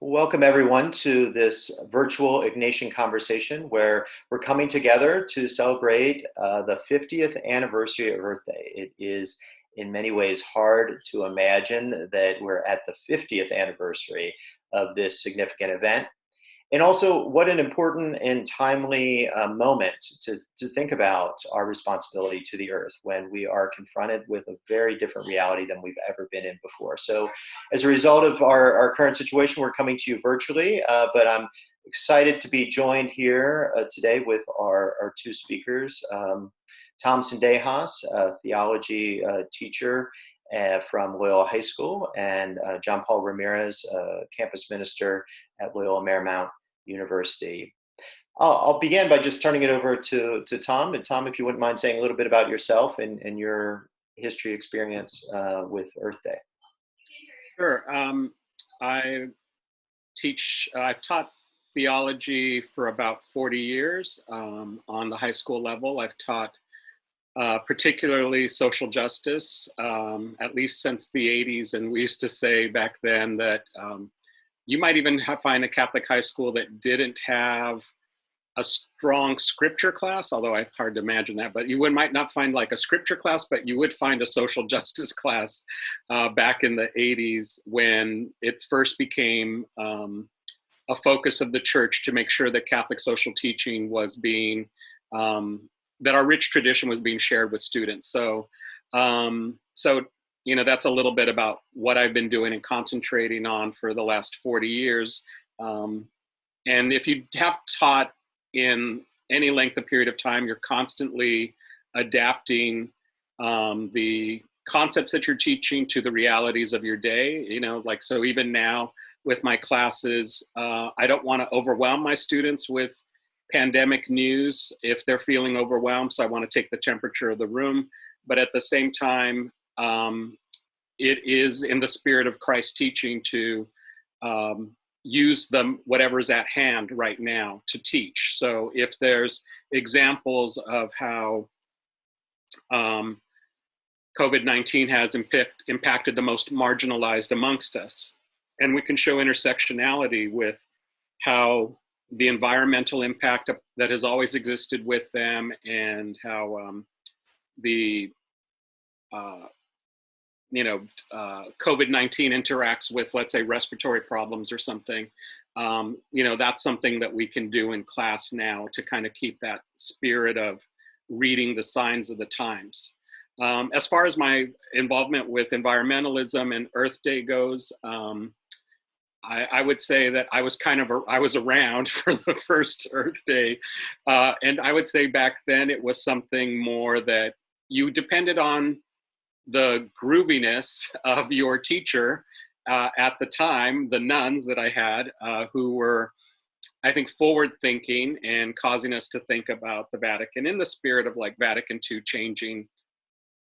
Welcome everyone to this virtual Ignatian conversation where we're coming together to celebrate the 50th anniversary of Earth Day. It is in many ways hard to imagine that we're at the 50th anniversary of this significant event. And also, what an important and timely moment to think about our responsibility to the earth when we are confronted with a very different reality than we've ever been in before. So, as a result of our current situation, we're coming to you virtually, but I'm excited to be joined here today with our two speakers. Tom Cendejas, a theology teacher from Loyola High School, and John Paul Ramirez, campus minister at Loyola Marymount University. I'll begin by just turning it over to Tom. And Tom, if you wouldn't mind saying a little bit about yourself and your history experience with Earth Day. Sure. I've taught theology for about 40 years on the high school level. I've taught particularly social justice, at least since the 80s. And we used to say back then that you might even find a Catholic high school that didn't have a strong scripture class, although it's hard to imagine that, but you might not find like a scripture class, but you would find a social justice class back in the 80s when it first became a focus of the church to make sure that Catholic social teaching was being, that our rich tradition was being shared with students. So that's a little bit about what I've been doing and concentrating on for the last 40 years. And if you have taught in any length of period of time, you're constantly adapting the concepts that you're teaching to the realities of your day. So even now with my classes, I don't want to overwhelm my students with pandemic news if they're feeling overwhelmed. So I want to take the temperature of the room. But at the same time, it is in the spirit of Christ's teaching to use whatever's at hand right now to teach. So if there's examples of how COVID-19 has impacted the most marginalized amongst us, and we can show intersectionality with how the environmental impact that has always existed with them and how COVID-19 interacts with, let's say, respiratory problems or something. That's something that we can do in class now to kind of keep that spirit of reading the signs of the times. As far as my involvement with environmentalism and Earth Day goes, I would say that I was around for the first Earth Day. And I would say back then it was something more that you depended on the grooviness of your teacher at the time, the nuns that I had, who were, I think, forward thinking and causing us to think about the Vatican in the spirit of like Vatican II changing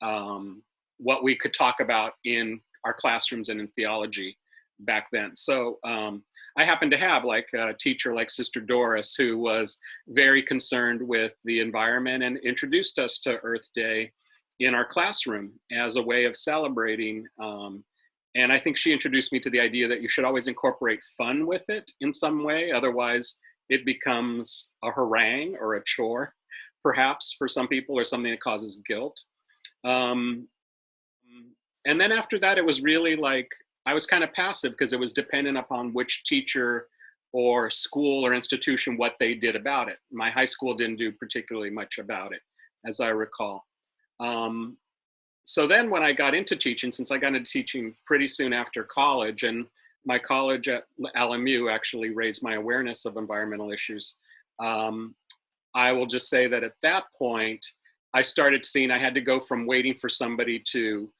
what we could talk about in our classrooms and in theology back then. So I happened to have like a teacher like Sister Doris, who was very concerned with the environment and introduced us to Earth Day in our classroom as a way of celebrating. And I think she introduced me to the idea that you should always incorporate fun with it in some way. Otherwise, it becomes a harangue or a chore, perhaps for some people, or something that causes guilt. And then after that, it was really like, I was kind of passive because it was dependent upon which teacher or school or institution, what they did about it. My high school didn't do particularly much about it, as I recall. So then when I got into teaching, since I got into teaching pretty soon after college, and my college at LMU actually raised my awareness of environmental issues, I will just say that at that point, I started seeing I had to go from waiting for somebody to,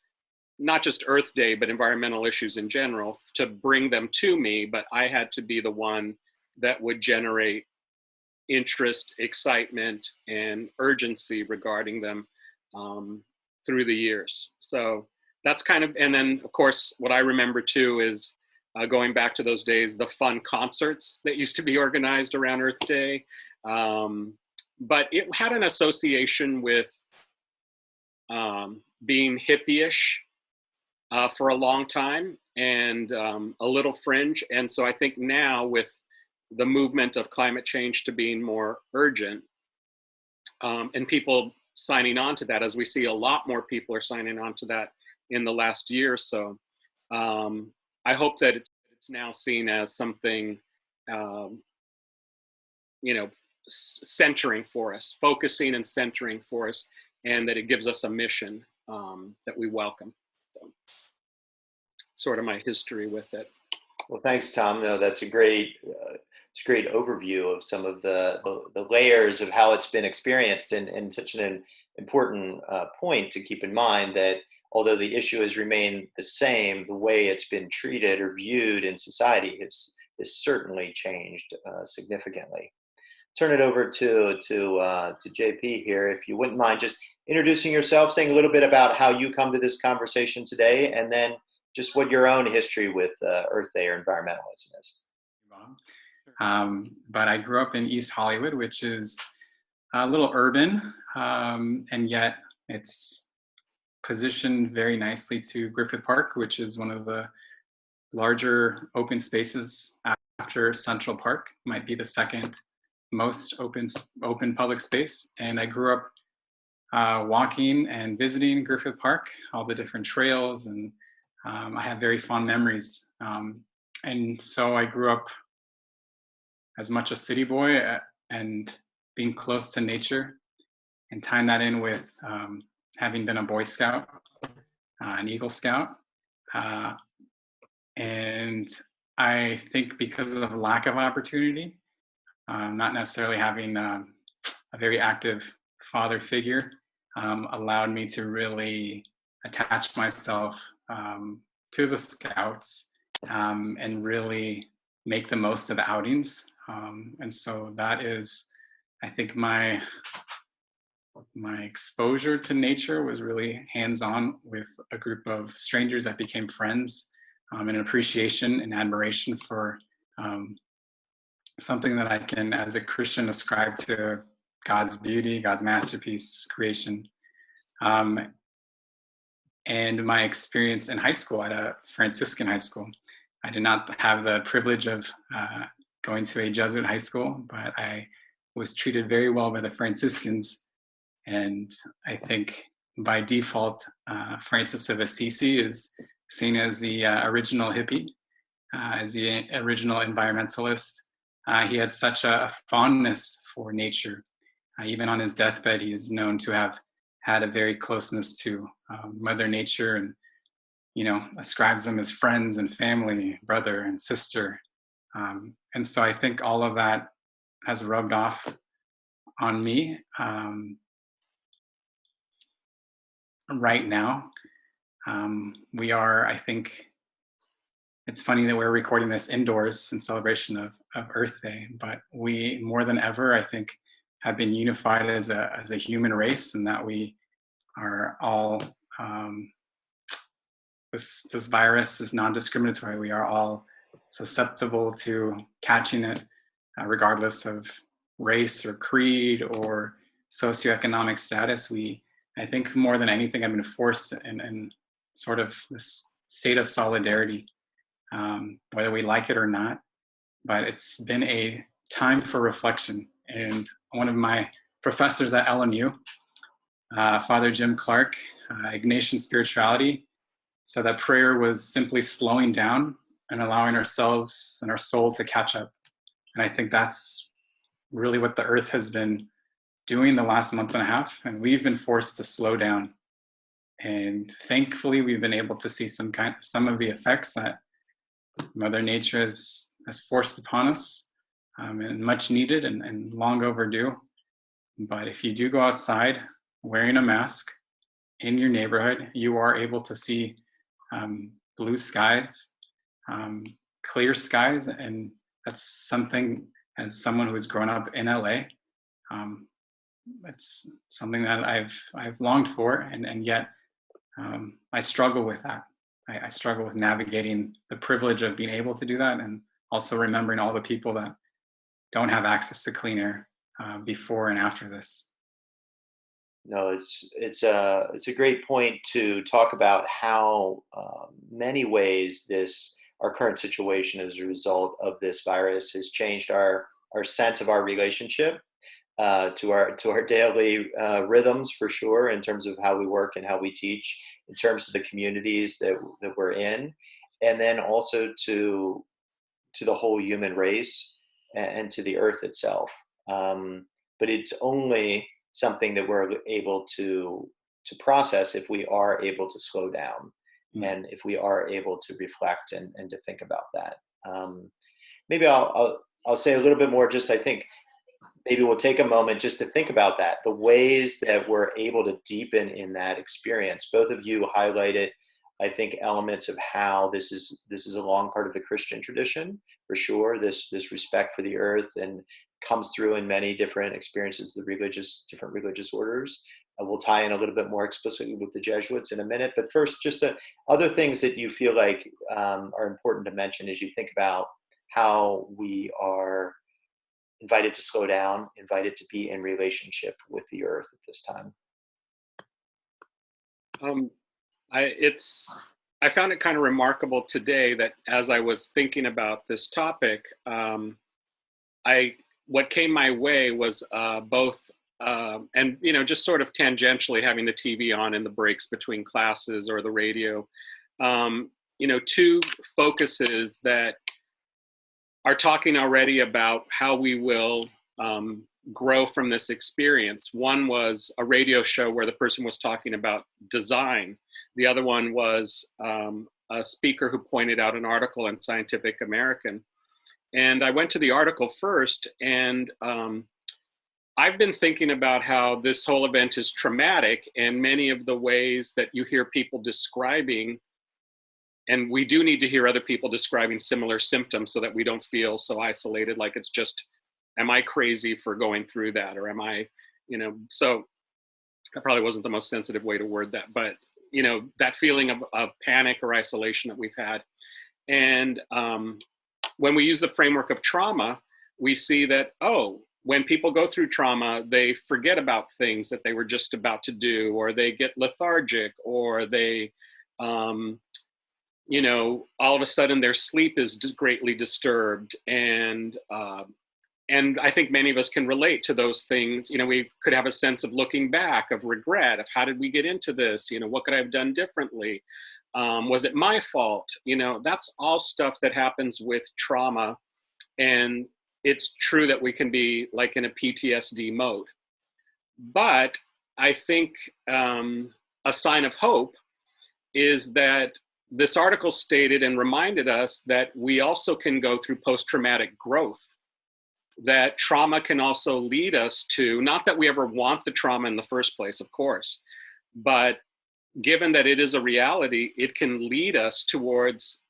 not just Earth Day, but environmental issues in general, to bring them to me, but I had to be the one that would generate interest, excitement, and urgency regarding them through the years. So that's kind of, and then of course, what I remember too is going back to those days, the fun concerts that used to be organized around Earth Day. But it had an association with being hippie-ish for a long time, and a little fringe. And so I think now with the movement of climate change to being more urgent, and people signing on to that, as we see a lot more people are signing on to that in the last year or so, I hope that it's now seen as something, centering for us, focusing and centering for us, and that it gives us a mission that we welcome. So, sort of my history with it. Well, thanks, Tom. No, that's a great overview of some of the layers of how it's been experienced, and such an important point to keep in mind, that although the issue has remained the same, the way it's been treated or viewed in society has certainly changed significantly. Turn it over to JP here, if you wouldn't mind just introducing yourself, saying a little bit about how you come to this conversation today, and then just what your own history with Earth Day or environmentalism is. But I grew up in East Hollywood, which is a little urban, and yet it's positioned very nicely to Griffith Park, which is one of the larger open spaces after Central Park, might be the second most open public space. And I grew up walking and visiting Griffith Park, all the different trails, and I have very fond memories. And so I grew up as much a city boy and being close to nature, and tying that in with having been a Boy Scout, an Eagle Scout. And I think because of lack of opportunity, not necessarily having a very active father figure, allowed me to really attach myself to the Scouts, and really make the most of the outings. And so that is, I think, my exposure to nature was really hands-on with a group of strangers that became friends, and an appreciation and admiration for something that I can, as a Christian, ascribe to God's beauty, God's masterpiece, creation. And my experience in high school, at a Franciscan high school. I did not have the privilege of going to a Jesuit high school, but I was treated very well by the Franciscans. And I think by default, Francis of Assisi is seen as the original hippie, as the original environmentalist. He had such a fondness for nature. Even on his deathbed, he is known to have had a very closeness to Mother Nature, and ascribes them as friends and family, brother and sister. And so I think all of that has rubbed off on me. Right now, we are, I think, it's funny that we're recording this indoors in celebration of Earth Day, but we, more than ever, I think, have been unified as a human race, and that we are all, this virus is non-discriminatory. We are all susceptible to catching it, regardless of race or creed or socioeconomic status. I think more than anything, I've been forced in sort of this state of solidarity, whether we like it or not. But it's been a time for reflection. And one of my professors at LMU, Father Jim Clark, Ignatian spirituality, said that prayer was simply slowing down and allowing ourselves and our soul to catch up. And I think that's really what the earth has been doing the last month and a half, and we've been forced to slow down. And thankfully, we've been able to see some of the effects that Mother Nature has forced upon us, and much needed and long overdue. But if you do go outside wearing a mask in your neighborhood, you are able to see blue skies, clear skies, and that's something as someone who's grown up in LA, it's something that I've longed for, and yet I struggle with that. I struggle with navigating the privilege of being able to do that, and also remembering all the people that don't have access to clean air before and after this. No, it's a great point to talk about how many ways this our current situation as a result of this virus has changed our sense of our relationship to our daily rhythms, for sure, in terms of how we work and how we teach, in terms of the communities that we're in, and then also to the whole human race and to the earth itself. But it's only something that we're able to process if we are able to slow down, and if we are able to reflect and to think about that. Maybe I'll say a little bit more. Just I think maybe we'll take a moment just to think about that, the ways that we're able to deepen in that experience. Both of you highlighted, I think, elements of how this is a long part of the Christian tradition, for sure. This respect for the earth and comes through in many different experiences, different religious orders. We'll tie in a little bit more explicitly with the Jesuits in a minute. But first, just other things that you feel like are important to mention as you think about how we are invited to slow down, invited to be in relationship with the earth at this time. I found it kind of remarkable today that as I was thinking about this topic, what came my way was both and just sort of tangentially having the TV on in the breaks between classes or the radio, two focuses that are talking already about how we will grow from this experience. One was a radio show where the person was talking about design. The other one was a speaker who pointed out an article in Scientific American. And I went to the article first, and I've been thinking about how this whole event is traumatic, and many of the ways that you hear people describing, and we do need to hear other people describing similar symptoms so that we don't feel so isolated, like it's just, am I crazy for going through that? Or am I, so that probably wasn't the most sensitive way to word that, but, that feeling of panic or isolation that we've had. And when we use the framework of trauma, we see that, when people go through trauma, they forget about things that they were just about to do, or they get lethargic, or they, all of a sudden their sleep is greatly disturbed. And I think many of us can relate to those things. We could have a sense of looking back, of regret, of how did we get into this? What could I have done differently? Was it my fault? That's all stuff that happens with trauma. And it's true that we can be like in a PTSD mode. But I think a sign of hope is that this article stated and reminded us that we also can go through post-traumatic growth, that trauma can also lead us to, not that we ever want the trauma in the first place, of course, but given that it is a reality, it can lead us towards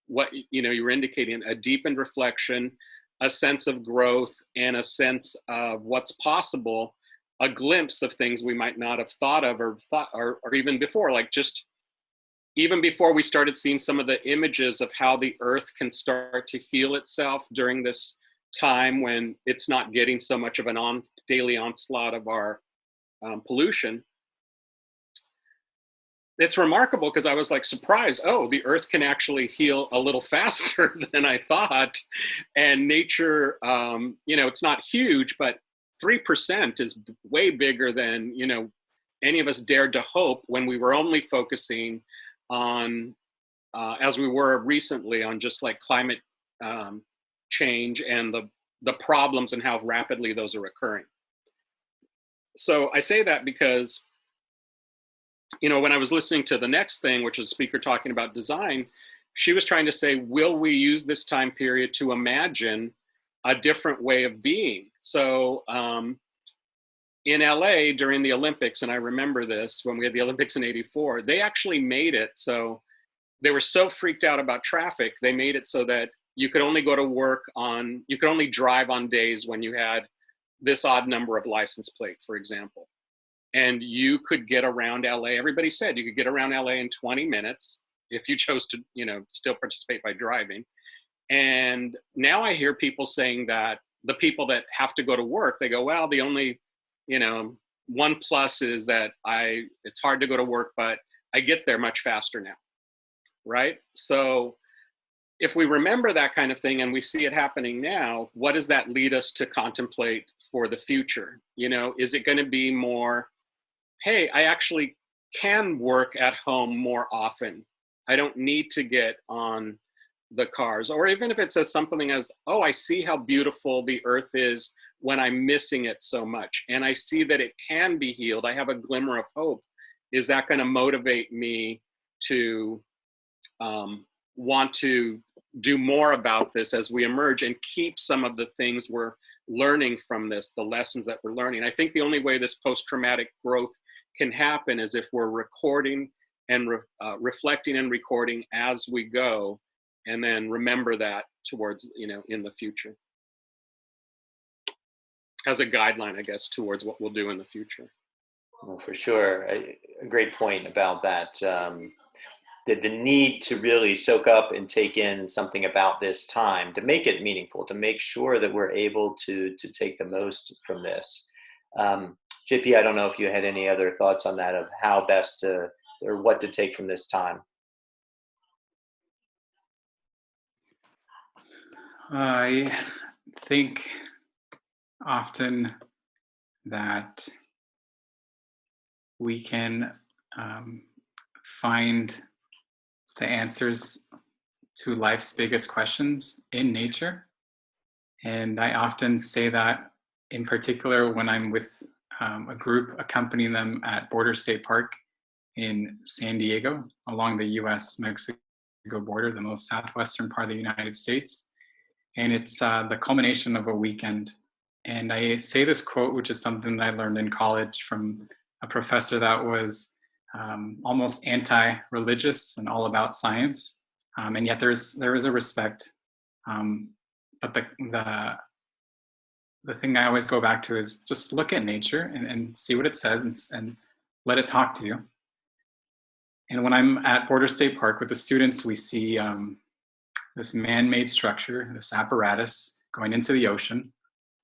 what you were indicating, a deepened reflection, a sense of growth, and a sense of what's possible, a glimpse of things we might not have thought of or even before, like just even before we started seeing some of the images of how the earth can start to heal itself during this time when it's not getting so much of an daily onslaught of our pollution. It's remarkable because I was like surprised. The earth can actually heal a little faster than I thought. And nature, it's not huge, but 3% is way bigger than, any of us dared to hope when we were only focusing on, as we were recently, on just like climate change and the problems and how rapidly those are occurring. So I say that because, when I was listening to the next thing, which is a speaker talking about design, she was trying to say, will we use this time period to imagine a different way of being? So in LA during the Olympics, and I remember this when we had the Olympics in '84, they actually made it so they were so freaked out about traffic, they made it so that you could only go to work on, you could only drive on days when you had this odd number of license plate, for example. And you could get around LA. Everybody said you could get around LA in 20 minutes if you chose to, still participate by driving. And now I hear people saying that the people that have to go to work, they go, well, the only, one plus is that it's hard to go to work, but I get there much faster now, right? So if we remember that kind of thing and we see it happening now, what does that lead us to contemplate for the future? Is it going to be more, hey, I actually can work at home more often. I don't need to get on the cars. Or even if it says something as, oh, I see how beautiful the earth is when I'm missing it so much. And I see that it can be healed. I have a glimmer of hope. Is that going to motivate me to want to do more about this as we emerge and keep some of the things we're learning from this, the lessons that we're learning? I think the only way this post-traumatic growth can happen is if we're recording and reflecting and recording as we go, and then remember that towards, in the future. As a guideline, I guess, towards what we'll do in the future. Well, for sure. A great point about that. The need to really soak up and take in something about this time, to make it meaningful, to make sure that we're able to take the most from this. JP, I don't know if you had any other thoughts on that, of how best to, or what to take from this time. I think often that we can find the answers to life's biggest questions in nature. And I often say that in particular when I'm with a group accompanying them at Border State Park in San Diego, along the US-Mexico border, the most southwestern part of the United States. And it's the culmination of a weekend. And I say this quote, which is something that I learned in college from a professor that was almost anti-religious and all about science. And yet there is a respect. But the thing I always go back to is just look at nature and see what it says and let it talk to you. And when I'm at Border State Park with the students, we see this man-made structure, this apparatus going into the ocean,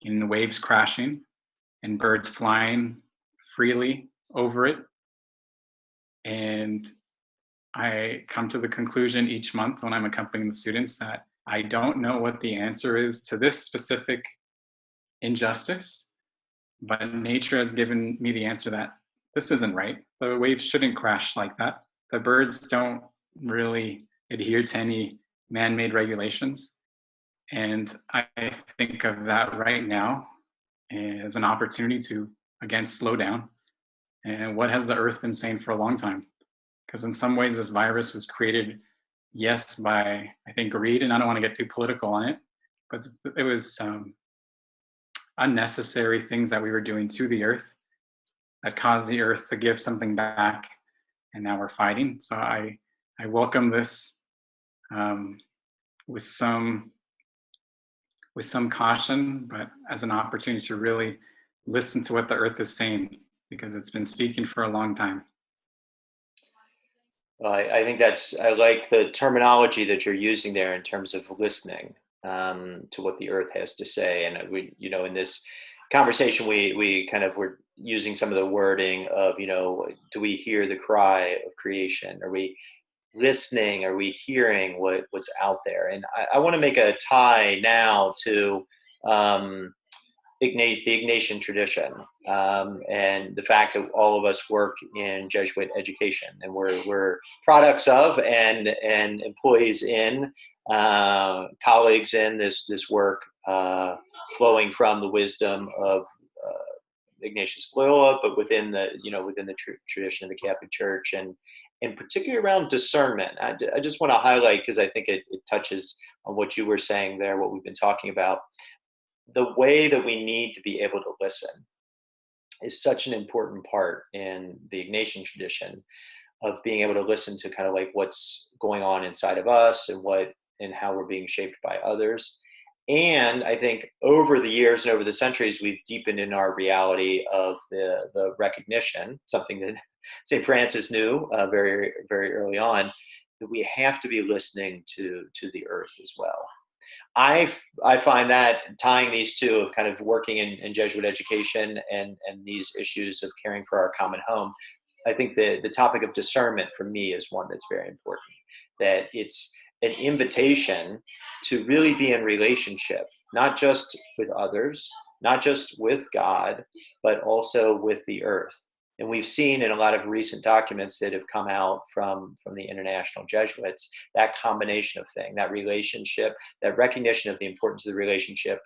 and waves crashing, and birds flying freely over it. And I come to the conclusion each month when I'm accompanying the students that I don't know what the answer is to this specific injustice, but nature has given me the answer that this isn't right. The waves shouldn't crash like that. The birds don't really adhere to any man-made regulations. And I think of that right now as an opportunity to, again, slow down. And what has the earth been saying for a long time? Because in some ways, this virus was created, yes, by, I think, greed, and I don't want to get too political on it, but it was unnecessary things that we were doing to the earth that caused the earth to give something back, and now we're fighting. So I welcome this with some caution, but as an opportunity to really listen to what the earth is saying, because it's been speaking for a long time. Well, I think I like the terminology that you're using there in terms of listening to what the earth has to say. And we, in this conversation, we kind of were using some of the wording of, do we hear the cry of creation? Are we listening? Are we hearing what's out there? And I want to make a tie now to the Ignatian tradition, and the fact that all of us work in Jesuit education, and we're products of and employees in, colleagues in this work, flowing from the wisdom of Ignatius Loyola, but within the tradition of the Catholic Church, and particularly around discernment. I just want to highlight, because I think it touches on what you were saying there, what we've been talking about. The way that we need to be able to listen is such an important part in the Ignatian tradition, of being able to listen to kind of like what's going on inside of us, and and how we're being shaped by others. And I think over the years and over the centuries, we've deepened in our reality of the recognition, something that St. Francis knew very, very early on, that we have to be listening to the earth as well. I find that tying these two of kind of working in Jesuit education and these issues of caring for our common home, I think the topic of discernment for me is one that's very important. That it's an invitation to really be in relationship, not just with others, not just with God, but also with the earth. And we've seen in a lot of recent documents that have come out from the international Jesuits, that combination of thing, that relationship, that recognition of the importance of the relationship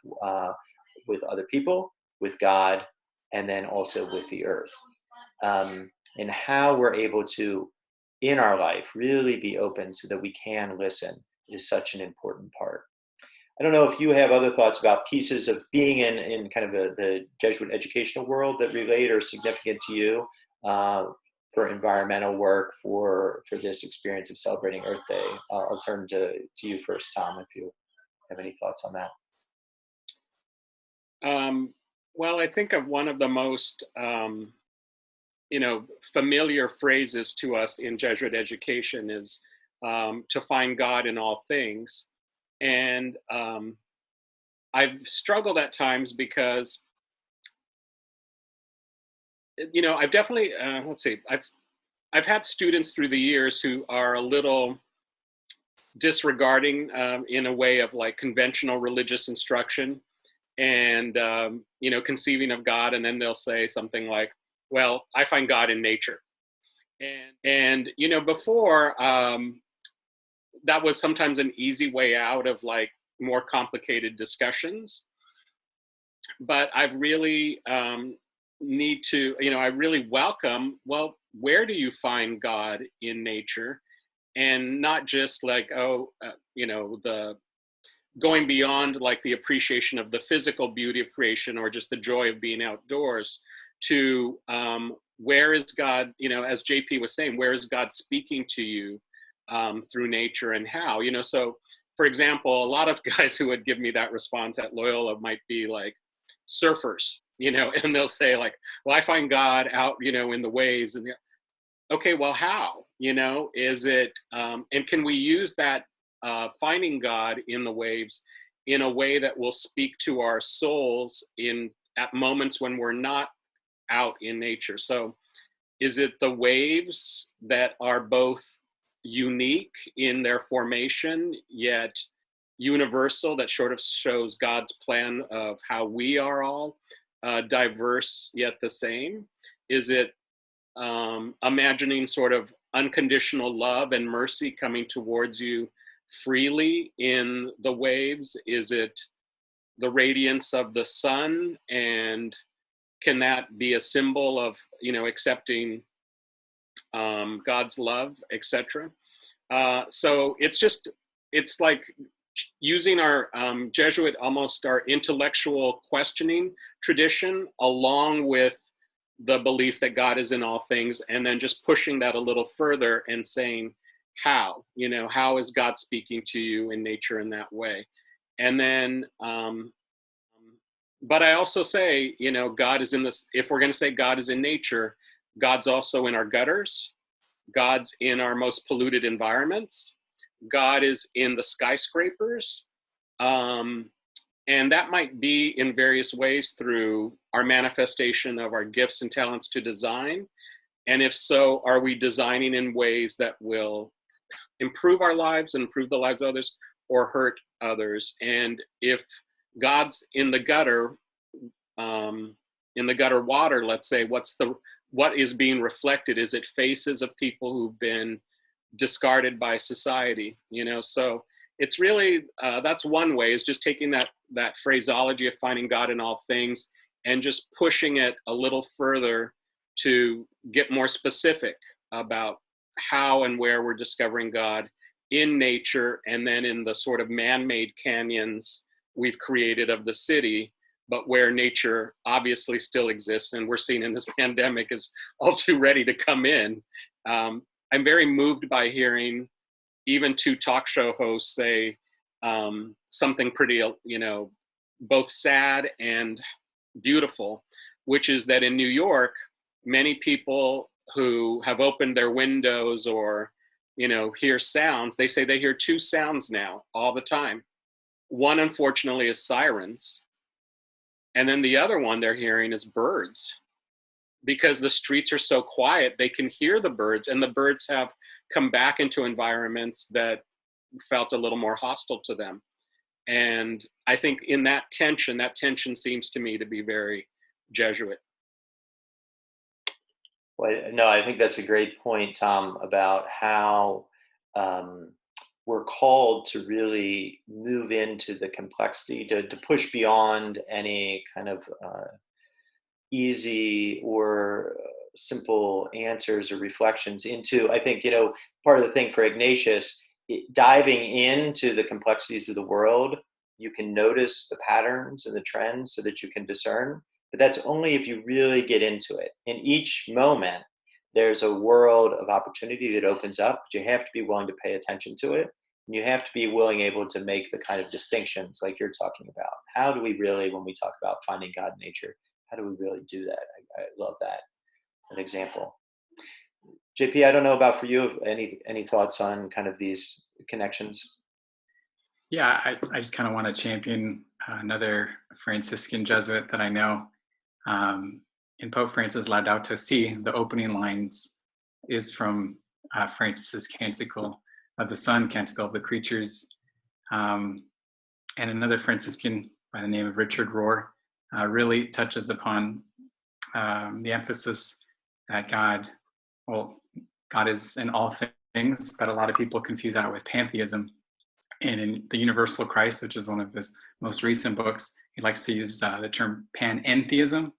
with other people, with God, and then also with the earth. And how we're able to, in our life, really be open so that we can listen is such an important part. I don't know if you have other thoughts about pieces of being in kind of the Jesuit educational world that relate or significant to you for environmental work, for this experience of celebrating Earth Day. I'll turn to you first, Tom, if you have any thoughts on that. Well, I think of one of the most familiar phrases to us in Jesuit education is to find God in all things. And I've struggled at times because, I've definitely, I've had students through the years who are a little disregarding in a way of like conventional religious instruction and, conceiving of God. And then they'll say something like, well, I find God in nature. And before, that was sometimes an easy way out of like more complicated discussions. But I've really I really welcome, well, where do you find God in nature? And not just like, the going beyond like the appreciation of the physical beauty of creation or just the joy of being outdoors to where is God, as JP was saying, where is God speaking to you through nature and how, so for example, a lot of guys who would give me that response at Loyola might be like surfers, and they'll say like, well, I find God out, in the waves and okay, well, how, is it, and can we use that finding God in the waves in a way that will speak to our souls at moments when we're not out in nature? So is it the waves that are both unique in their formation, yet universal, that sort of shows God's plan of how we are all diverse yet the same? Is it imagining sort of unconditional love and mercy coming towards you freely in the waves? Is it the radiance of the sun, and can that be a symbol of accepting God's love, etc.? So it's like using our Jesuit, almost our intellectual questioning tradition, along with the belief that God is in all things, and then just pushing that a little further and saying, how is God speaking to you in nature in that way? And then, but I also say, God is in this, if we're going to say God is in nature, God's also in our gutters. God's in our most polluted environments. God is in the skyscrapers. And that might be in various ways through our manifestation of our gifts and talents to design. And if so, are we designing in ways that will improve our lives and improve the lives of others, or hurt others? And if God's in the gutter water, let's say, what is being reflected? Is it faces of people who've been discarded by society? So it's really, that's one way, is just taking that phraseology of finding God in all things and just pushing it a little further to get more specific about how and where we're discovering God in nature, and then in the sort of man-made canyons we've created of the city, but where nature obviously still exists, and we're seeing in this pandemic is all too ready to come in. I'm very moved by hearing even two talk show hosts say, something pretty, both sad and beautiful, which is that in New York, many people who have opened their windows or, hear sounds, they say they hear two sounds now all the time. One, unfortunately, is sirens. And then the other one they're hearing is birds. Because the streets are so quiet, they can hear the birds, and the birds have come back into environments that felt a little more hostile to them. And I think in that tension seems to me to be very Jesuit. Well, no, I think that's a great point, Tom, about how we're called to really move into the complexity, to push beyond any kind of easy or simple answers or reflections into, I think, part of the thing for Ignatius, diving into the complexities of the world, you can notice the patterns and the trends so that you can discern. But that's only if you really get into it. In each moment, there's a world of opportunity that opens up, but you have to be willing to pay attention to it. And you have to be willing, able to make the kind of distinctions like you're talking about. How do we really, when we talk about finding God in nature, how do we really do that? I love that example. JP, I don't know about for you, any thoughts on kind of these connections? Yeah, I just kind of want to champion another Franciscan Jesuit that I know. In Pope Francis Laudato Si, the opening lines is from Francis's Canticle of the Sun, Canticle of the Creatures. And another Franciscan by the name of Richard Rohr really touches upon the emphasis that God is in all things, but a lot of people confuse that with pantheism. And in The Universal Christ, which is one of his most recent books, he likes to use the term panentheism,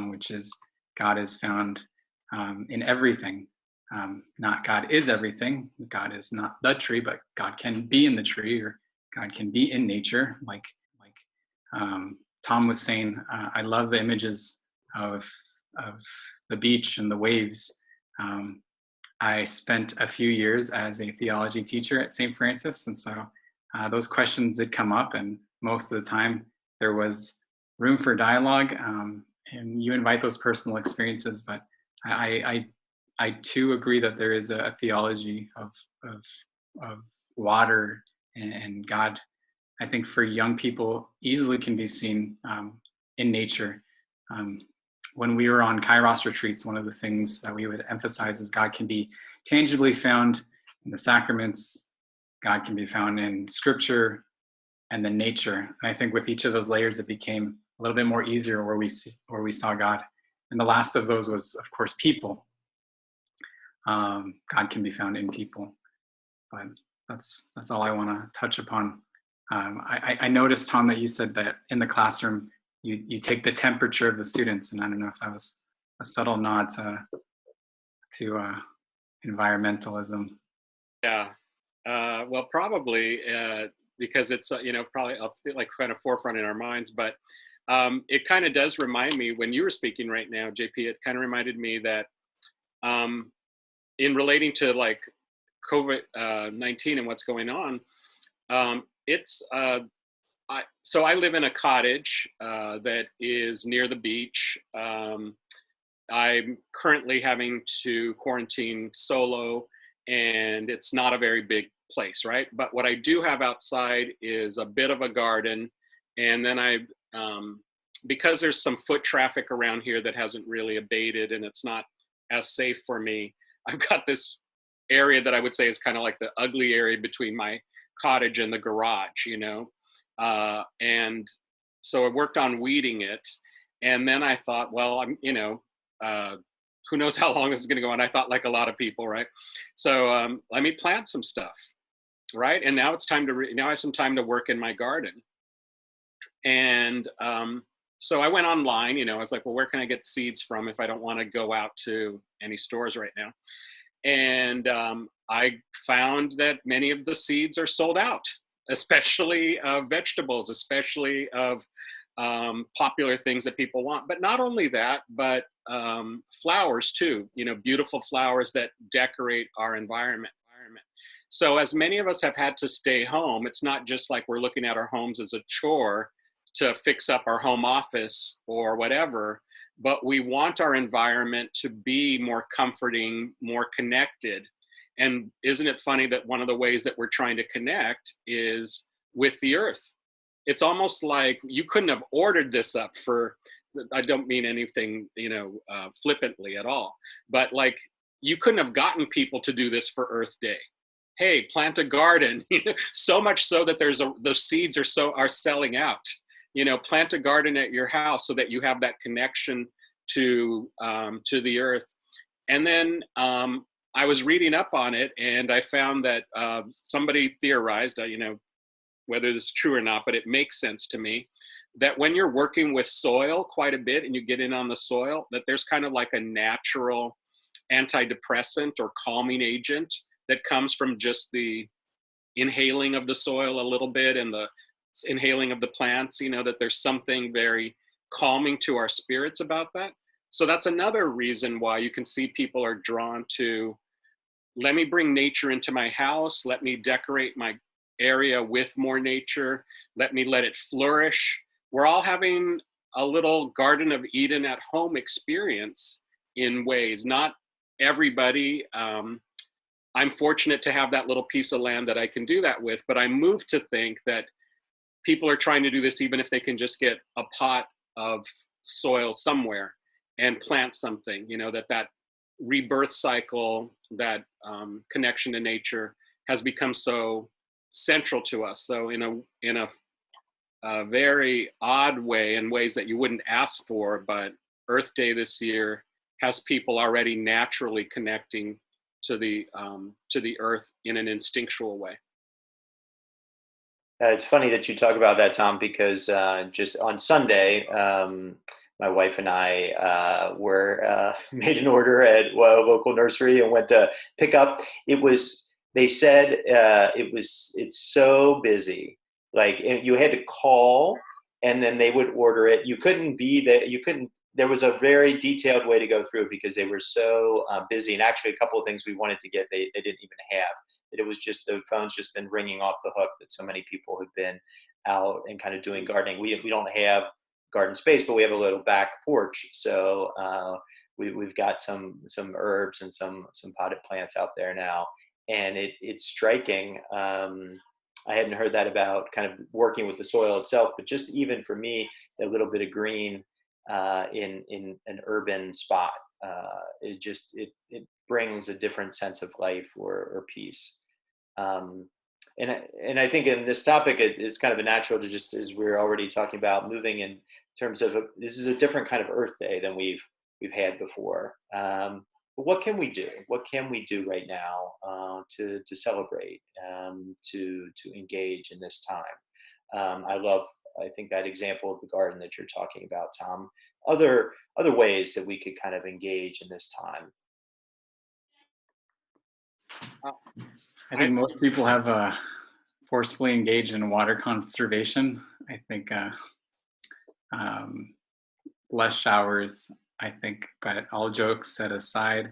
which is God is found in everything. Not God is everything. God is not the tree, but God can be in the tree, or God can be in nature. Like Tom was saying, I love the images of the beach and the waves. I spent a few years as a theology teacher at St. Francis, and so those questions did come up, and most of the time there was room for dialogue, and you invite those personal experiences. But I too agree that there is a theology of water and God. I think for young people easily can be seen in nature. When we were on Kairos retreats, one of the things that we would emphasize is God can be tangibly found in the sacraments, God can be found in scripture, and then nature. And I think with each of those layers, it became a little bit more easier where we saw God. And the last of those was, of course, people. God can be found in people. But that's all I want to touch upon. I noticed, Tom, that you said that in the classroom, you take the temperature of the students, and I don't know if that was a subtle nod to environmentalism. Yeah, well, probably because it's probably like kind of forefront in our minds, but it kind of does remind me when you were speaking right now, JP. It kind of reminded me that in relating to like COVID-19 and what's going on, so I live in a cottage that is near the beach. I'm currently having to quarantine solo, and it's not a very big place, right? But what I do have outside is a bit of a garden, and then because there's some foot traffic around here that hasn't really abated, and it's not as safe for me, I've got this area that I would say is kind of like the ugly area between my cottage and the garage, and so I worked on weeding it, and then I thought, well, who knows how long this is going to go on? I thought like a lot of people, right? So let me plant some stuff, right? And now it's time now I have some time to work in my garden, and so I went online. I was like, well, where can I get seeds from if I don't want to go out to any stores right now? And I found that many of the seeds are sold out, especially of vegetables, especially of popular things that people want. But not only that, but flowers too, beautiful flowers that decorate our environment. environment. So as many of us have had to stay home, it's not just like we're looking at our homes as a chore to fix up our home office or whatever, but we want our environment to be more comforting, more connected. And isn't it funny that one of the ways that we're trying to connect is with the earth? It's almost like you couldn't have ordered this up for, I don't mean anything, flippantly at all, but like you couldn't have gotten people to do this for Earth Day. Hey, plant a garden, so much so that the seeds are selling out. Plant a garden at your house so that you have that connection to the earth. And then I was reading up on it, and I found that somebody theorized, whether this is true or not, but it makes sense to me, that when you're working with soil quite a bit and you get in on the soil, that there's kind of like a natural antidepressant or calming agent that comes from just the inhaling of the soil a little bit and the inhaling of the plants, that there's something very calming to our spirits about that. So that's another reason why you can see people are drawn to, let me bring nature into my house, let me decorate my area with more nature, let it flourish. We're all having a little Garden of Eden at home experience in ways. Not everybody, I'm fortunate to have that little piece of land that I can do that with, but I move to think that people are trying to do this even if they can just get a pot of soil somewhere and plant something, that rebirth cycle, that connection to nature has become so central to us. So in a very odd way, in ways that you wouldn't ask for, but Earth Day this year has people already naturally connecting to the earth in an instinctual way. It's funny that you talk about that, Tom, because just on Sunday, my wife and I were made an order at a local nursery and went to pick up. They said it's so busy. Like you had to call and then they would order it. You couldn't be there. There was a very detailed way to go through because they were so busy. And actually a couple of things we wanted to get, they didn't even have. It was just the phone's just been ringing off the hook that so many people have been out and kind of doing gardening. We don't have garden space, but we have a little back porch. So we've got some herbs and some potted plants out there now. And it's striking. I hadn't heard that about kind of working with the soil itself, but just even for me, a little bit of green in an urban spot, it brings a different sense of life or peace. And I think in this topic, it's kind of a natural to just, as we're already talking about, moving in terms of this is a different kind of Earth Day than we've had before. But what can we do? What can we do right now to celebrate, to engage in this time? I think that example of the garden that you're talking about, Tom. Other ways that we could kind of engage in this time. I think most people have forcefully engaged in water conservation. I think less showers, I think, but all jokes set aside,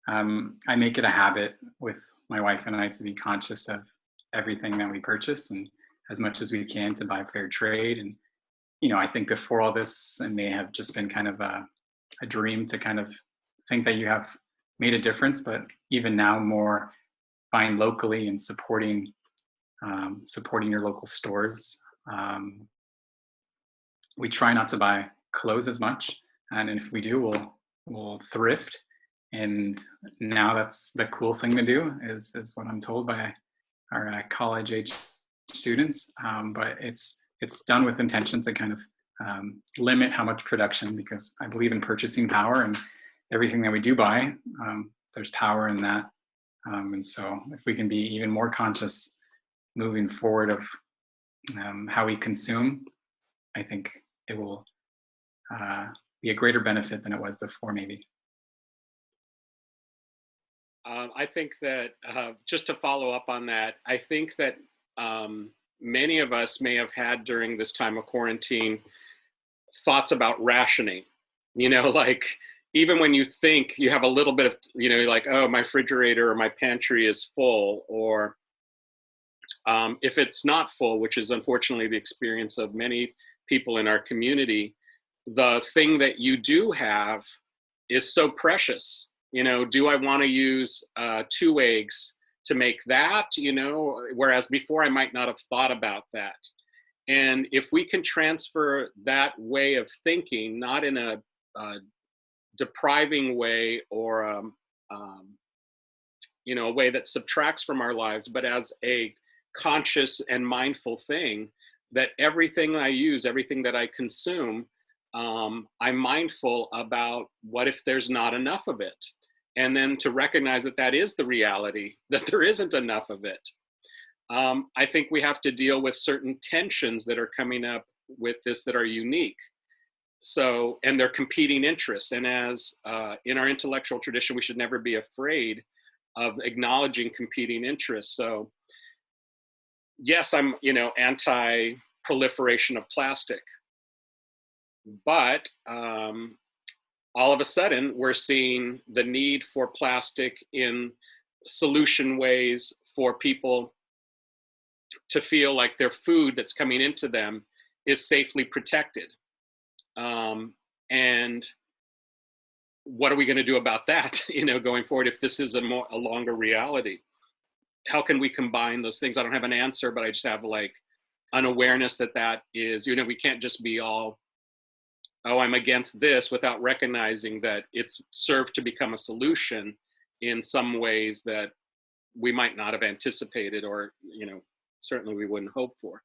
I make it a habit with my wife and I to be conscious of everything that we purchase and as much as we can to buy fair trade. And, I think before all this, it may have just been kind of a dream to kind of think that you have made a difference, but even now more buying locally and supporting your local stores. We try not to buy clothes as much, and if we do, we'll thrift. And now that's the cool thing to do, is what I'm told by our college age students. But it's done with intention to kind of limit how much production, because I believe in purchasing power, and everything that we do buy, there's power in that. And so if we can be even more conscious moving forward of how we consume, I think it will be a greater benefit than it was before, maybe. I think that just to follow up on that, I think that many of us may have had during this time of quarantine thoughts about rationing, like even when you think you have a little bit of, like, oh, my refrigerator or my pantry is full, or if it's not full, which is unfortunately the experience of many people in our community, the thing that you do have is so precious. Do I want to use 2 eggs to make that? Whereas before I might not have thought about that. And if we can transfer that way of thinking, not in a depriving way, or a way that subtracts from our lives, but as a conscious and mindful thing, that everything I use, everything that I consume, I'm mindful about what if there's not enough of it, and then to recognize that that is the reality, that there isn't enough of it. I think we have to deal with certain tensions that are coming up with this that are unique. So, and they're competing interests. And as in our intellectual tradition, we should never be afraid of acknowledging competing interests. So, yes, I'm, anti-proliferation of plastic, but all of a sudden we're seeing the need for plastic in solution ways for people to feel like their food that's coming into them is safely protected. And what are we going to do about that, going forward, if this is a longer reality? How can we combine those things? I don't have an answer, but I just have like an awareness that is, we can't just be all, oh, I'm against this, without recognizing that it's served to become a solution in some ways that we might not have anticipated, or, certainly we wouldn't hope for.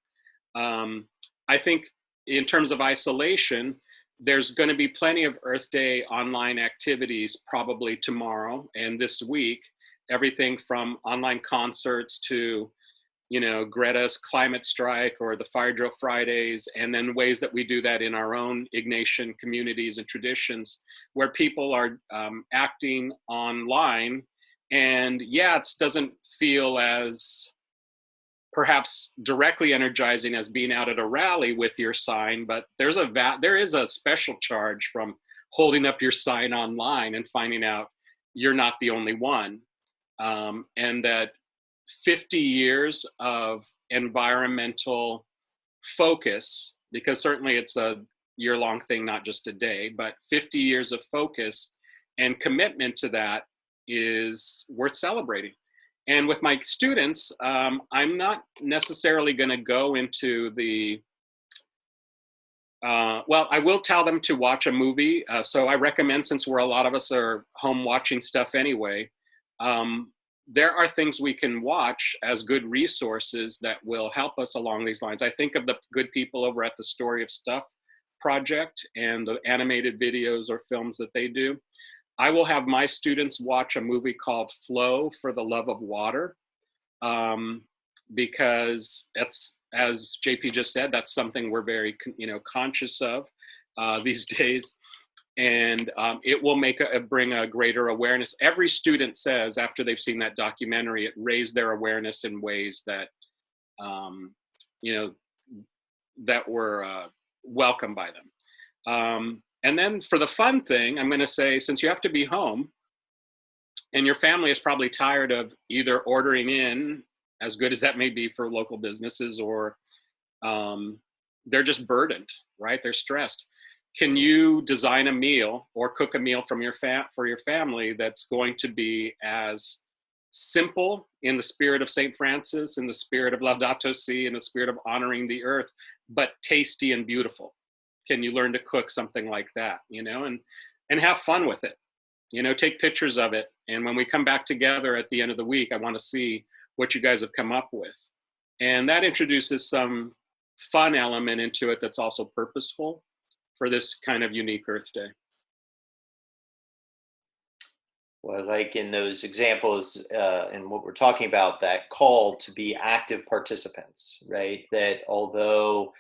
I think in terms of isolation, there's going to be plenty of Earth Day online activities probably tomorrow and this week, everything from online concerts to, Greta's climate strike or the Fire Drill Fridays, and then ways that we do that in our own Ignatian communities and traditions, where people are acting online. And yeah, it doesn't feel as perhaps directly energizing as being out at a rally with your sign, but there is a special charge from holding up your sign online and finding out you're not the only one, and that 50 years of environmental focus, because certainly it's a year-long thing, not just a day, but 50 years of focus and commitment to that is worth celebrating. And with my students, I'm not necessarily going to go into the, well, I will tell them to watch a movie. So I recommend, since a lot of us are home watching stuff anyway, there are things we can watch as good resources that will help us along these lines. I think of the good people over at the Story of Stuff project and the animated videos or films that they do. I will have my students watch a movie called Flow for the Love of Water, because that's, as JP just said, that's something we're very, conscious of these days. And it will bring a greater awareness. Every student says after they've seen that documentary, it raised their awareness in ways that, that were welcome by them. And then for the fun thing, I'm going to say, since you have to be home and your family is probably tired of either ordering in, as good as that may be for local businesses, or they're just burdened, right? They're stressed. Can you design a meal or cook a meal for your family that's going to be as simple in the spirit of St. Francis, in the spirit of Laudato Si, in the spirit of honoring the earth, but tasty and beautiful? Can you learn to cook something like that, and have fun with it? Take pictures of it. And when we come back together at the end of the week, I want to see what you guys have come up with. And that introduces some fun element into it that's also purposeful for this kind of unique Earth Day. Well, like in those examples, and what we're talking about, that call to be active participants, right? That although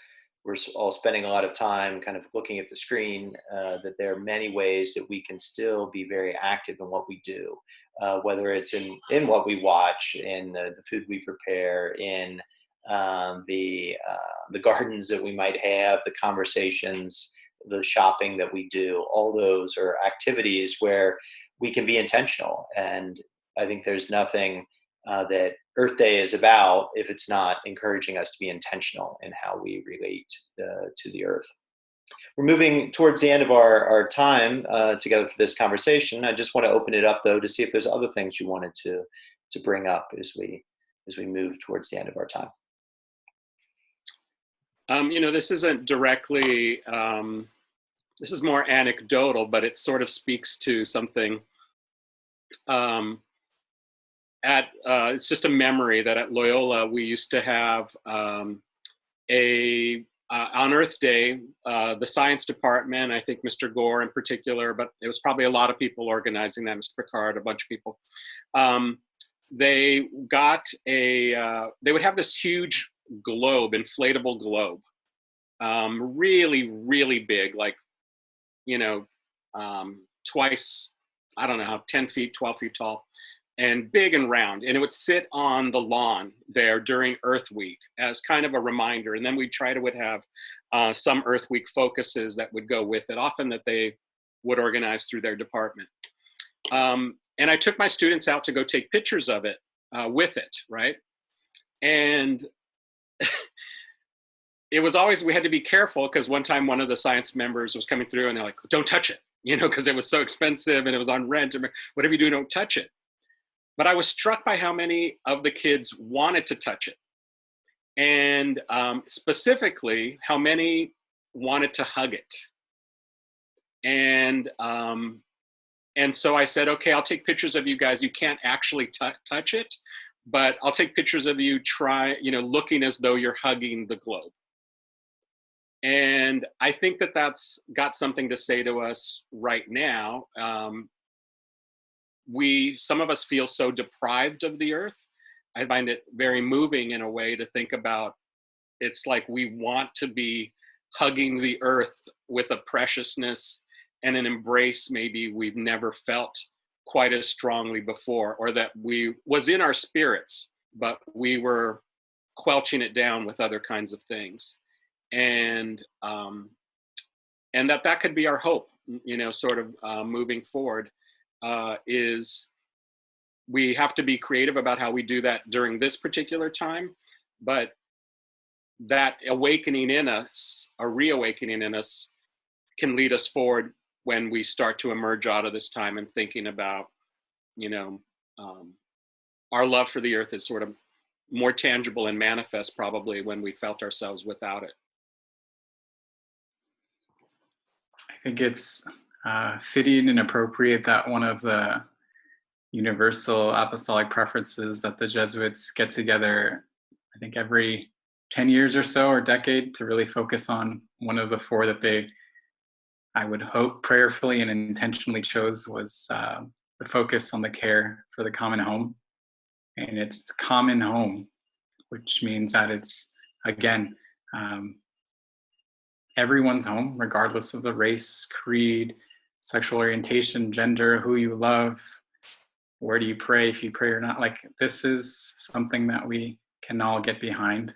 we're all spending a lot of time kind of looking at the screen, that there are many ways that we can still be very active in what we do, whether it's in what we watch, in the food we prepare, in the gardens that we might have, the conversations the shopping that we do, all those are activities where we can be intentional. And I think there's nothing that Earth Day is about if it's not encouraging us to be intentional in how we relate to the Earth. We're moving towards the end of our time together for this conversation. I just want to open it up, though, to see if there's other things you wanted to bring up as we move towards the end of our time. This isn't directly, this is more anecdotal, but it sort of speaks to something. It's just a memory that at Loyola, we used to have on Earth Day, the science department, I think Mr. Gore in particular, but it was probably a lot of people organizing that, Mr. Picard, a bunch of people. They would have this huge globe, inflatable globe, really, really big, like, twice, I don't know how, 10 feet, 12 feet tall, and big and round. And it would sit on the lawn there during Earth Week as kind of a reminder. And then would have some Earth Week focuses that would go with it, often that they would organize through their department. And I took my students out to go take pictures of it, with it, right? And it was always, we had to be careful, because one time one of the science members was coming through and they're like, don't touch it, because it was so expensive and it was on rent, and whatever you do, don't touch it. But I was struck by how many of the kids wanted to touch it. And specifically, how many wanted to hug it. And so I said, okay, I'll take pictures of you guys. You can't actually touch it, but I'll take pictures of you looking as though you're hugging the globe. And I think that that's got something to say to us right now. Some of us feel so deprived of the earth. I find it very moving in a way to think about. It's like we want to be hugging the earth with a preciousness and an embrace maybe we've never felt quite as strongly before, or that was in our spirits, but we were quelching it down with other kinds of things. And that could be our hope, sort of moving forward. Is we have to be creative about how we do that during this particular time, but that awakening in us, a reawakening in us, can lead us forward when we start to emerge out of this time and thinking about, our love for the earth is sort of more tangible and manifest probably when we felt ourselves without it. I think it's fitting and appropriate that one of the universal apostolic preferences that the Jesuits get together, I think every 10 years or so, or decade, to really focus on one of the four that I would hope prayerfully and intentionally chose, was the focus on the care for the common home. And it's the common home, which means that it's, again, everyone's home, regardless of the race, creed, sexual orientation, gender, who you love, where do you pray, if you pray or not. Like, this is something that we can all get behind,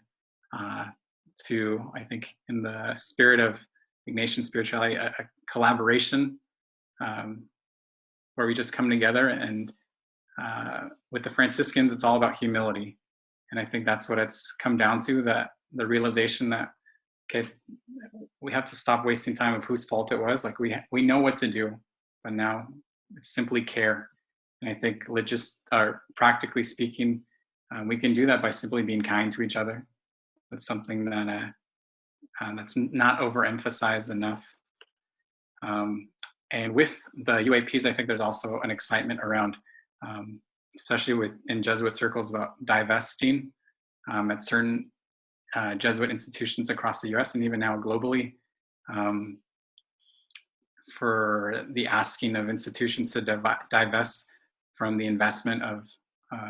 to, I think, in the spirit of Ignatian spirituality, a collaboration, where we just come together. And with the Franciscans, it's all about humility. And I think that's what it's come down to, that the realization that, okay, we have to stop wasting time of whose fault it was. Like, we know what to do, but now it's simply care. And I think practically speaking, we can do that by simply being kind to each other. That's something that that's not overemphasized enough. And with the UAPs, I think there's also an excitement around, especially in Jesuit circles, about divesting at certain Jesuit institutions across the US and even now globally, for the asking of institutions to divest from the investment of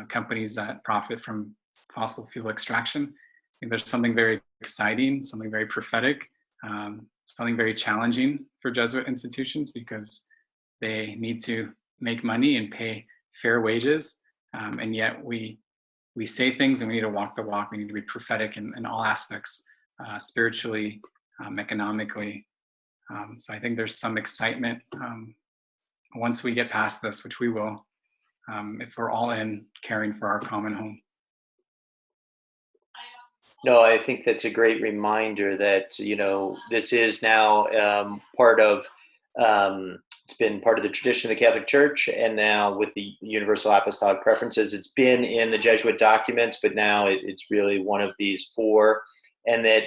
companies that profit from fossil fuel extraction. I think there's something very exciting, something very prophetic, something very challenging for Jesuit institutions, because they need to make money and pay fair wages, and yet we say things and we need to walk the walk. We need to be prophetic in all aspects, spiritually, economically, So I think there's some excitement once we get past this, which we will, if we're all in caring for our common home. No, I think that's a great reminder that, this is now part of, it's been part of the tradition of the Catholic Church, and now with the Universal Apostolic Preferences, it's been in the Jesuit documents, but now it's really one of these four, and that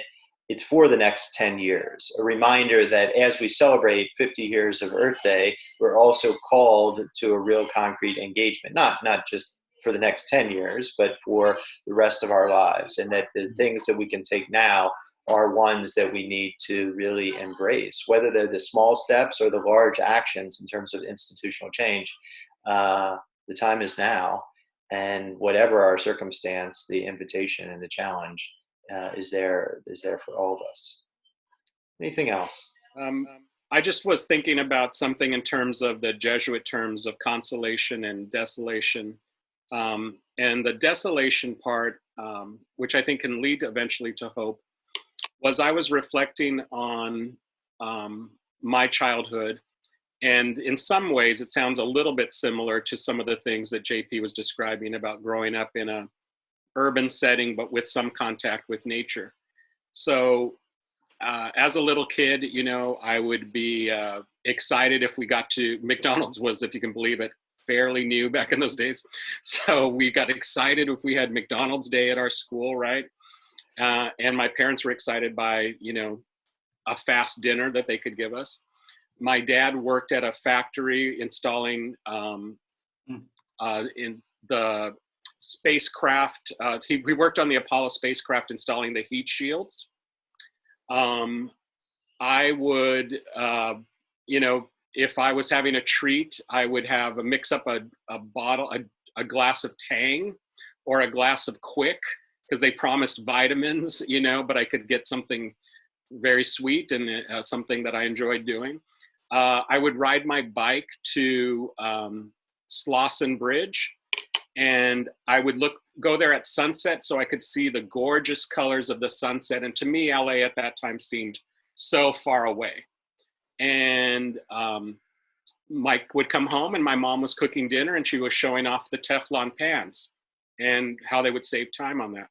it's for the next 10 years. A reminder that as we celebrate 50 years of Earth Day, we're also called to a real concrete engagement, not just for the next 10 years, but for the rest of our lives. And that the things that we can take now are ones that we need to really embrace, whether they're the small steps or the large actions in terms of institutional change. The time is now, and whatever our circumstance, the invitation and the challenge is there for all of us. Anything else? I just was thinking about something in terms of the Jesuit terms of consolation and desolation. And the desolation part, which I think can lead eventually to hope, was I was reflecting on my childhood. And in some ways, it sounds a little bit similar to some of the things that JP was describing about growing up in a urban setting, but with some contact with nature. So as a little kid, I would be excited if we got to McDonald's was, if you can believe it, fairly new back in those days. So we got excited if we had McDonald's Day at our school, right? And my parents were excited by, a fast dinner that they could give us. My dad worked at a factory installing in the spacecraft. We worked on the Apollo spacecraft installing the heat shields. I would, if I was having a treat, I would have mix up a bottle, a glass of Tang or a glass of Quick, because they promised vitamins, but I could get something very sweet and something that I enjoyed doing. I would ride my bike to Slauson Bridge, and I would go there at sunset so I could see the gorgeous colors of the sunset. And to me, LA at that time seemed so far away. And Mike would come home and my mom was cooking dinner and she was showing off the Teflon pans and how they would save time on that.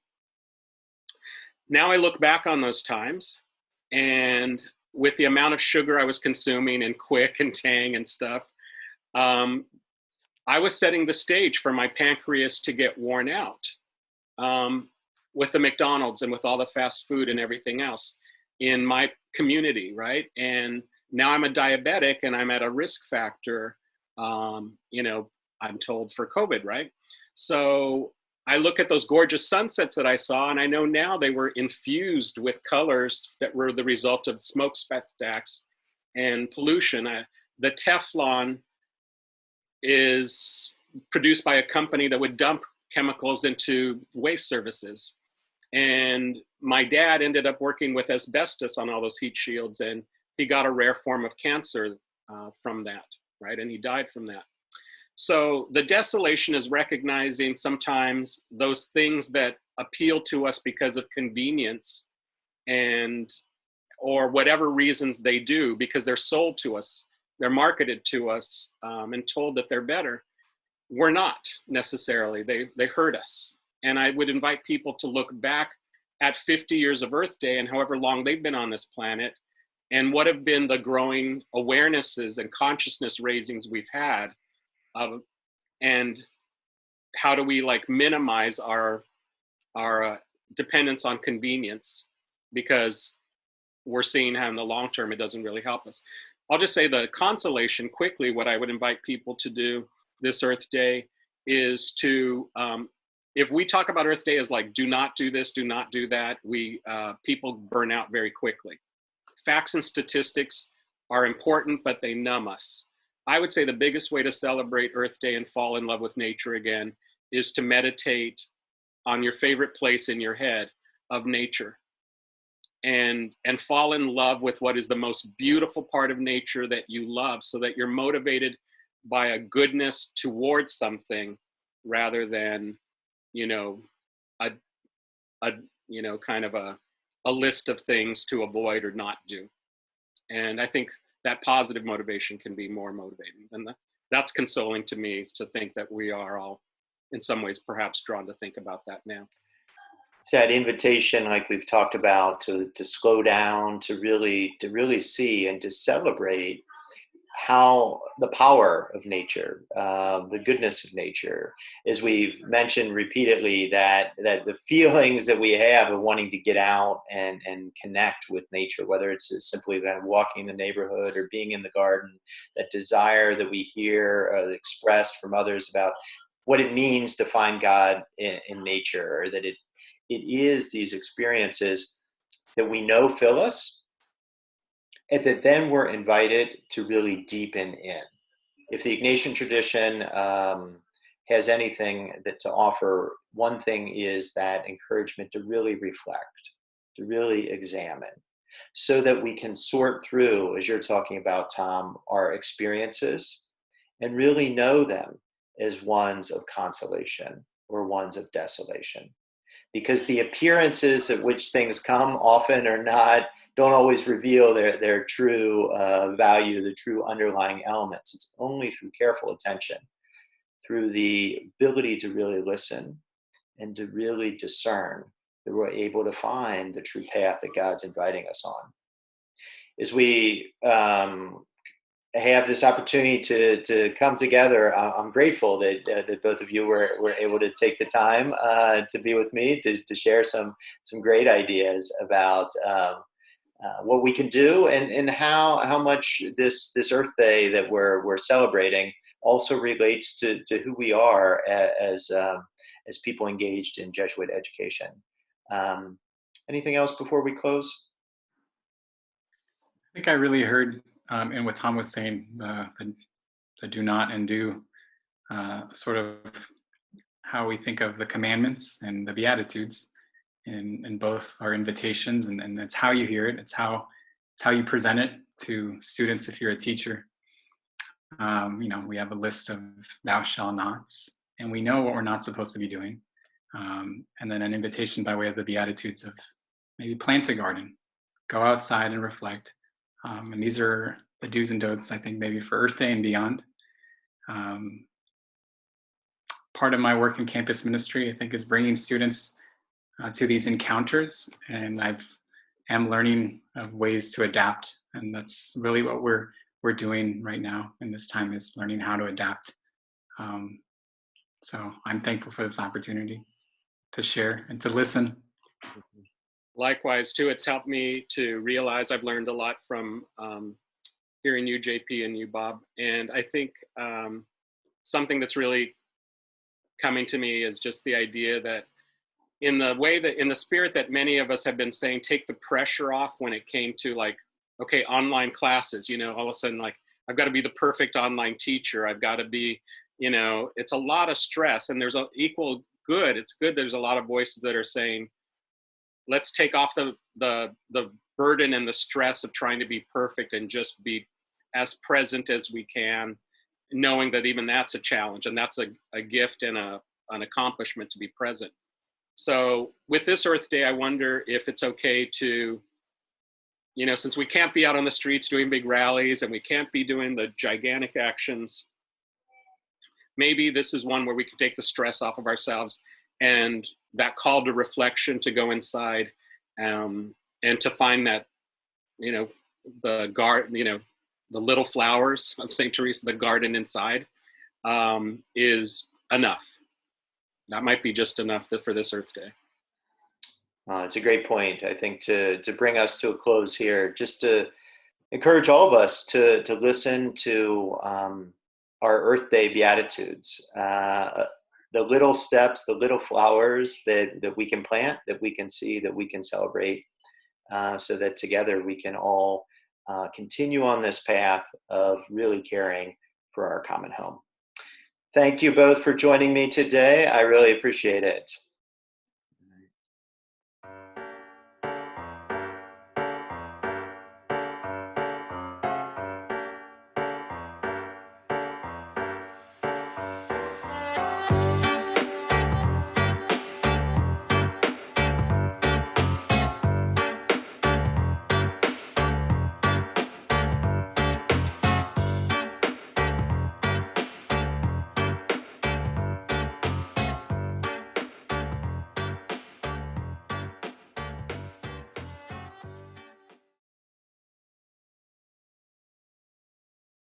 Now I look back on those times, and with the amount of sugar I was consuming and Quick and Tang and stuff, I was setting the stage for my pancreas to get worn out with the McDonald's and with all the fast food and everything else in my community, right? And now I'm a diabetic and I'm at a risk factor, I'm told, for COVID, right? So I look at those gorgeous sunsets that I saw, and I know now they were infused with colors that were the result of smokestacks and pollution. The Teflon is produced by a company that would dump chemicals into waste services. And my dad ended up working with asbestos on all those heat shields, and he got a rare form of cancer from that, right? And he died from that. So the desolation is recognizing sometimes those things that appeal to us because of convenience or whatever reasons they do, because they're sold to us, they're marketed to us and told that they're better. We're not necessarily. They hurt us. And I would invite people to look back at 50 years of Earth Day and however long they've been on this planet, and what have been the growing awarenesses and consciousness raisings we've had, and how do we minimize our dependence on convenience, because we're seeing how in the long term it doesn't really help us. I'll just say the consolation quickly. What I would invite people to do this Earth Day is to, if we talk about Earth Day as do not do this, do not do that, people burn out very quickly. Facts and statistics are important, but they numb us. I would say the biggest way to celebrate Earth Day and fall in love with nature again is to meditate on your favorite place in your head of nature, and fall in love with what is the most beautiful part of nature that you love, so that you're motivated by a goodness towards something rather than, kind of a list of things to avoid or not do. And I think that positive motivation can be more motivating. And that's consoling to me, to think that we are all in some ways perhaps drawn to think about that now. It's that invitation, like we've talked about, to slow down, to really see and to celebrate how the power of nature, the goodness of nature, as we've mentioned repeatedly, that the feelings that we have of wanting to get out and connect with nature, whether it's simply kind of walking the neighborhood or being in the garden, that desire that we hear expressed from others about what it means to find God in nature, or that it is these experiences that we know fill us, and that then we're invited to really deepen in. If the Ignatian tradition has anything that to offer, one thing is that encouragement to really reflect, to really examine, so that we can sort through, as you're talking about, Tom, our experiences and really know them as ones of consolation or ones of desolation. Because the appearances at which things come often don't always reveal their true value, the true underlying elements. It's only through careful attention, through the ability to really listen and to really discern, that we're able to find the true path that God's inviting us on. As we have this opportunity to come together, I'm grateful that both of you were able to take the time to be with me, to share some great ideas about what we can do, and how much this Earth Day that we're celebrating also relates to who we are as people engaged in Jesuit education. Anything else before we close? I think I really heard, and what Tom was saying, the do not and do, sort of how we think of the commandments and the Beatitudes in both our invitations, and it's how you hear it. It's how you present it to students if you're a teacher. We have a list of thou shalt nots, and we know what we're not supposed to be doing. And then an invitation by way of the Beatitudes of maybe plant a garden, go outside and reflect. And these are the do's and don'ts, I think, maybe for Earth Day and beyond. Part of my work in campus ministry, I think, is bringing students to these encounters, and am learning of ways to adapt, and that's really what we're doing right now in this time, is learning how to adapt. So I'm thankful for this opportunity to share and to listen. Likewise, too, it's helped me to realize I've learned a lot from hearing you, JP, and you, Bob. And I think something that's really coming to me is just the idea that in the spirit that many of us have been saying, take the pressure off when it came to, like, okay, online classes, all of a sudden, like, I've got to be the perfect online teacher. I've got to be, it's a lot of stress, and there's equal good. It's good. There's a lot of voices that are saying, let's take off the burden and the stress of trying to be perfect and just be as present as we can, knowing that even that's a challenge, and that's a gift and an accomplishment to be present. So with this Earth Day, I wonder if it's okay to, since we can't be out on the streets doing big rallies and we can't be doing the gigantic actions, maybe this is one where we can take the stress off of ourselves, and that call to reflection, to go inside, and to find that, the garden, the little flowers of St. Teresa, the garden inside, is enough. That might be just enough for this Earth Day. It's a great point. I think to bring us to a close here, just to encourage all of us to listen to our Earth Day Beatitudes, the little steps, the little flowers that we can plant, that we can see, that we can celebrate, so that together we can all continue on this path of really caring for our common home. Thank you both for joining me today. I really appreciate it.